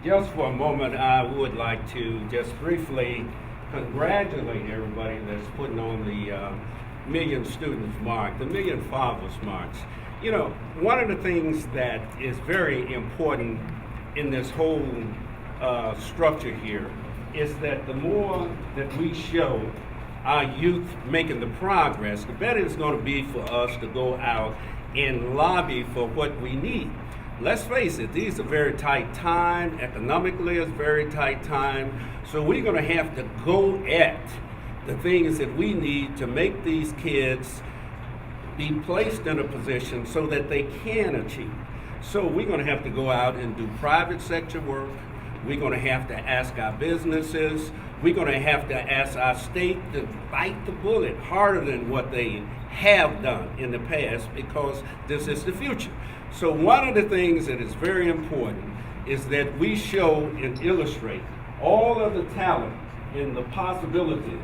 Just for a moment, I would like to just briefly congratulate everybody that's putting on the Million Students March, the Million Fathers March. You know, one of the things that is very important in this whole structure here is that the more that we show our youth making the progress, the better it's going to be for us to go out and lobby for what we need. Let's face it, these are very tight time. Economically, it's very tight time. So we're going to have to go at the things that we need to make these kids be placed in a position so that they can achieve. So we're going to have to go out and do private sector work. We're going to have to ask our businesses. We're going to have to ask our state to bite the bullet harder than what they have done in the past, because this is the future. So one of the things that is very important is that we show and illustrate all of the talent and the possibilities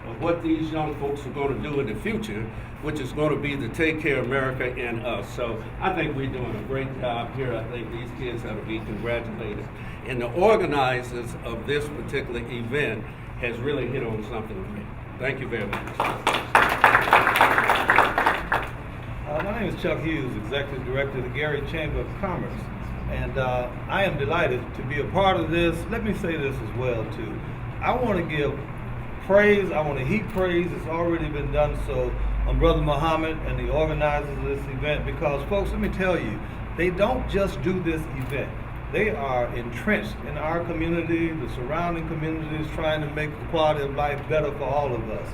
of what these young folks are going to do in the future, which is going to be to take care of America and us. So I think we're doing a great job here. I think these kids ought to be congratulated. And the organizers of this particular event has really hit on something great. Thank you very much. My name is Chuck Hughes, Executive Director of the Gary Chamber of Commerce, and I am delighted to be a part of this. Let me say this as well, too. I want to give praise, I want to heap praise, it's already been done so, on Brother Muhammad and the organizers of this event, because, folks, let me tell you, they don't just do this event. They are entrenched in our community, the surrounding communities, trying to make the quality of life better for all of us.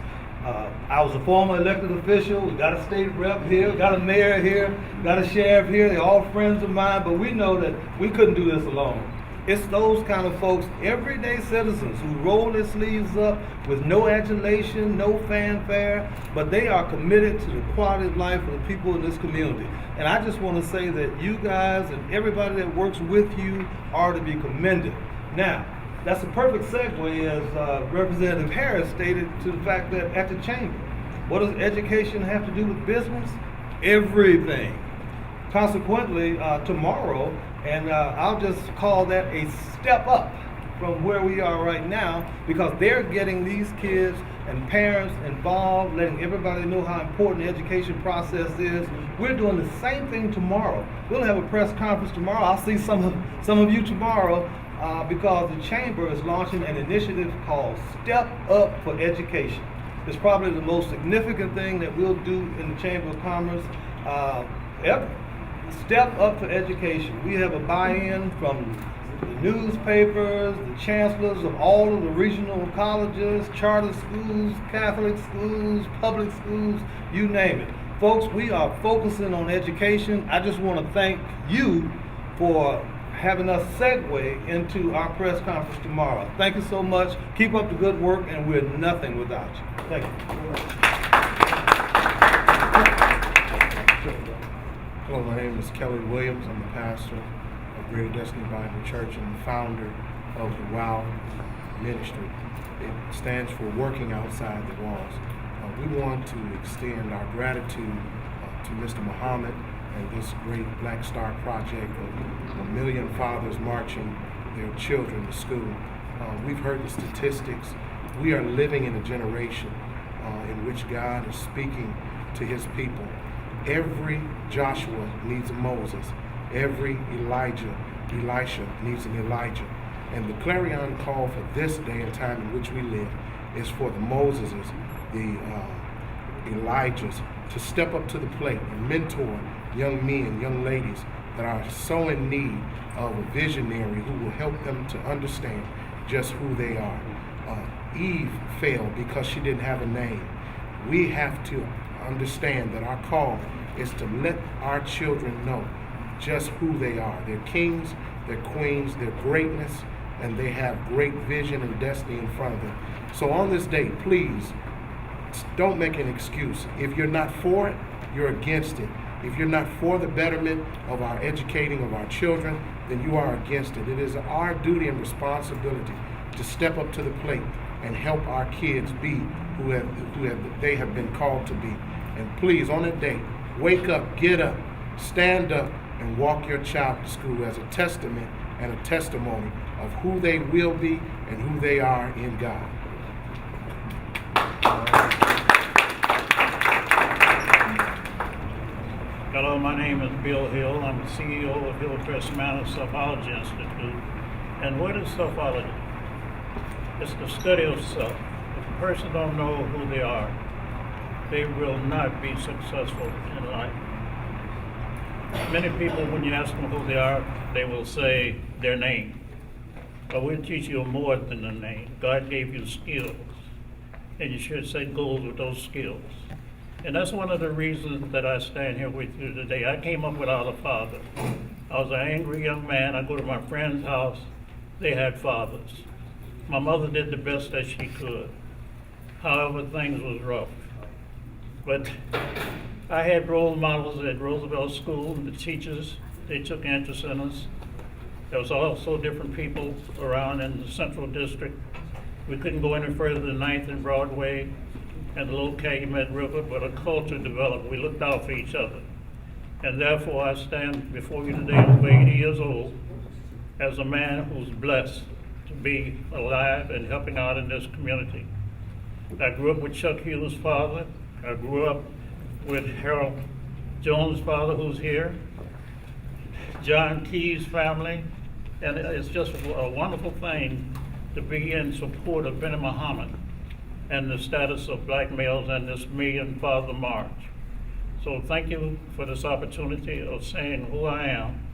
I was a former elected official. We got a state rep here, we got a mayor here, we got a sheriff here. They're all friends of mine, but we know that we couldn't do this alone. It's those kind of folks, everyday citizens, who roll their sleeves up with no adulation, no fanfare, but they are committed to the quality of life of the people in this community. And I just want to say that you guys and everybody that works with you are to be commended. Now, that's a perfect segue, as Representative Harris stated, to the fact that at the Chamber, what does education have to do with business? Everything. Consequently, tomorrow, and I'll just call that a step up from where we are right now, because they're getting these kids and parents involved, letting everybody know how important the education process is. We're doing the same thing tomorrow. We'll have a press conference tomorrow. I'll see some of you tomorrow, because the Chamber is launching an initiative called Step Up for Education. It's probably the most significant thing that we'll do in the Chamber of Commerce ever. Step Up for Education. We have a buy-in from the newspapers, the chancellors of all of the regional colleges, charter schools, Catholic schools, public schools, you name it. Folks, we are focusing on education. I just want to thank you for having us segue into our press conference tomorrow. Thank you so much. Keep up the good work, and we're nothing without you. Thank you. Hello, my name is Kelly Williams. I'm the pastor of Greater Destiny Bible Church and the founder of the WOW Ministry. It stands for Working Outside the Walls. We want to extend our gratitude to Mr. Muhammad and this great Black Star project of 1 million fathers marching their children to school. We've heard the statistics. We are living in a generation in which God is speaking to his people. Every Joshua needs a Moses. Every Elisha needs an Elijah. And the clarion call for this day and time in which we live is for the Moseses, the Elijahs, to step up to the plate and mentor young men, young ladies that are so in need of a visionary who will help them to understand just who they are. Eve failed because she didn't have a name. We have to understand that our call is to let our children know just who they are. They're kings, they're queens, they're greatness, and they have great vision and destiny in front of them. So on this day, please, don't make an excuse. If you're not for it, you're against it. If you're not for the betterment of our educating of our children, then you are against it. It is our duty and responsibility to step up to the plate and help our kids be who they have been called to be. And please, on that day, wake up, get up, stand up, and walk your child to school as a testament and a testimony of who they will be and who they are in God. Hello, my name is Bill Hill. I'm the CEO of Hillcrest Manor Selfology Institute. And what is selfology? It's the study of self. If a person don't know who they are, they will not be successful in life. Many people, when you ask them who they are, they will say their name. But we'll teach you more than the name. God gave you skills, and you should set goals with those skills. And that's one of the reasons that I stand here with you today. I came up without a father. I was an angry young man. I go to my friend's house. They had fathers. My mother did the best that she could. However, things was rough. But I had role models at Roosevelt School. The teachers, they took interest in us. There was also different people around in the Central District. We couldn't go any further than 9th and Broadway and the Little Calumet River, but a culture developed. We looked out for each other. And therefore, I stand before you today, over 80 years old, as a man who's blessed to be alive and helping out in this community. I grew up with Chuck Hughes' father. I grew up with Harold Jones' father, who's here, John Key's family, and it's just a wonderful thing to be in support of Benny Muhammad and the status of black males and this Million Father March. So thank you for this opportunity of saying who I am.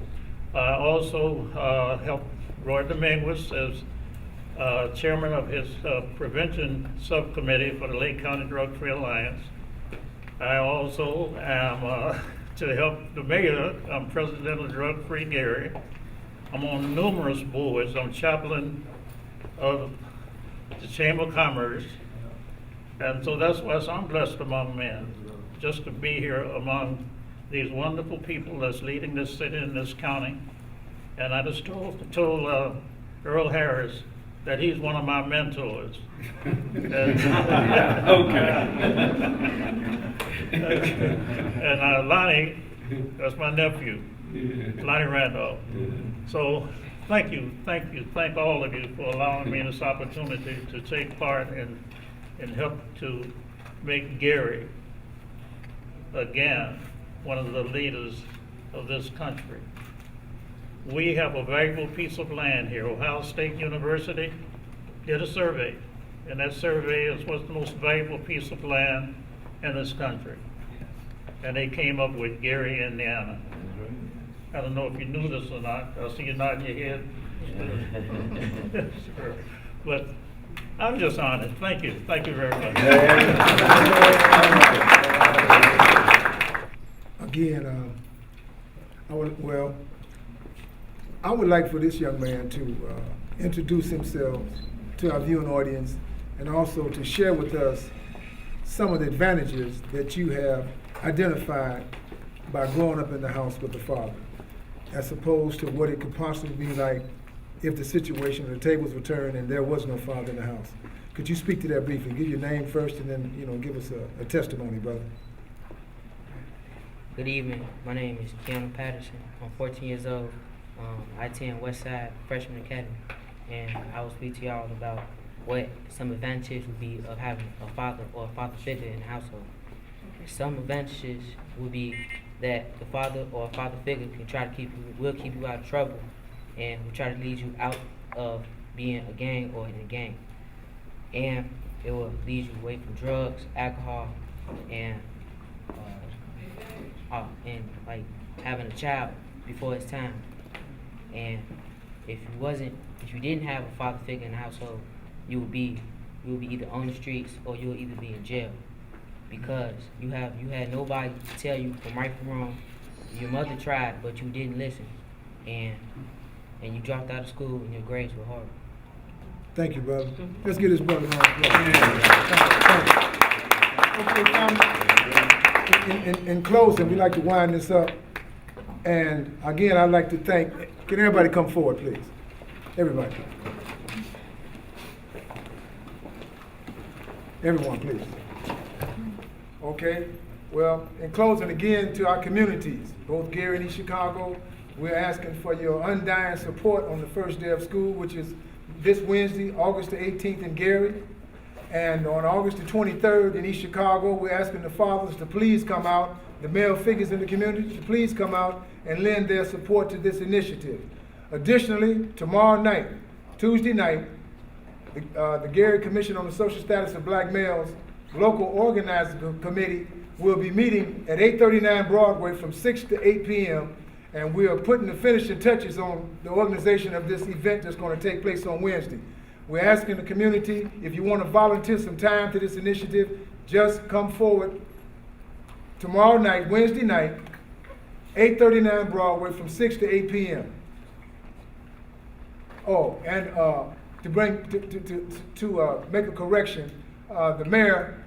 I also helped Roy Dominguez as chairman of his prevention subcommittee for the Lake County Drug Free Alliance. I also am, to help the mayor, I'm president of Drug Free Gary. I'm on numerous boards. I'm chaplain of the Chamber of Commerce. And so that's why I'm blessed among men, just to be here among these wonderful people that's leading this city and this county. And I just told Earl Harris that he's one of my mentors. And Lonnie, that's my nephew, Lonnie Randolph. So thank you, thank all of you for allowing me this opportunity to take part and help to make Gary, again, one of the leaders of this country. We have a valuable piece of land here. Ohio State University did a survey, and that survey is what's the most valuable piece of land in this country. And they came up with Gary, Indiana. I don't know if you knew this or not. I see you nodding your head. Sure. But I'm just honored. Thank you. Thank you very much. Again, I would like for this young man to introduce himself to our viewing audience and also to share with us some of the advantages that you have identified by growing up in the house with the father, as opposed to what it could possibly be like if the situation or the tables were turned and there was no father in the house. Could you speak to that briefly? Give your name first and then, give us a testimony, brother. Good evening. My name is Keanu Patterson. I'm 14 years old. I attend Westside Freshman Academy, and I will speak to y'all about what some advantages would be of having a father or a father figure in the household. Some advantages would be that the father or a father figure can try to will keep you out of trouble, and will try to lead you out of being a gang or in a gang. And it will lead you away from drugs, alcohol, and like having a child before its time. And if you didn't have a father figure in the household, you would be either on the streets or you would either be in jail, because you had nobody to tell you from right from wrong. Your mother tried, but you didn't listen, and you dropped out of school and your grades were horrible. Thank you, brother. Let's get this brother on. Okay, in closing, we'd like to wind this up. And again, I'd like to thank, can everybody come forward, please? Everybody. Everyone, please. Okay, well, in closing again to our communities, both Gary and East Chicago, We're asking for your undying support on the first day of school, which is this Wednesday, August the 18th in Gary. And on August the 23rd in East Chicago, we're asking the fathers to please come out, the male figures in the community to please come out and lend their support to this initiative. Additionally, tomorrow night, Tuesday night, the Gary Commission on the Social Status of Black Males local organizing committee will be meeting at 839 Broadway from 6 to 8 p.m. and we are putting the finishing touches on the organization of this event that's going to take place on Wednesday. We're asking the community, if you want to volunteer some time to this initiative, just come forward tomorrow night, Wednesday night, 839 Broadway from 6 to 8 p.m. Oh, and to make a correction, the mayor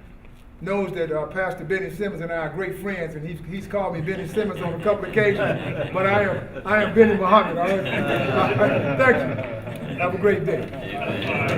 knows that Pastor Benny Simmons and I are great friends, and he's called me Benny Simmons on a couple of occasions, but I am Benny Muhammad. All right? Thank you. Have a great day.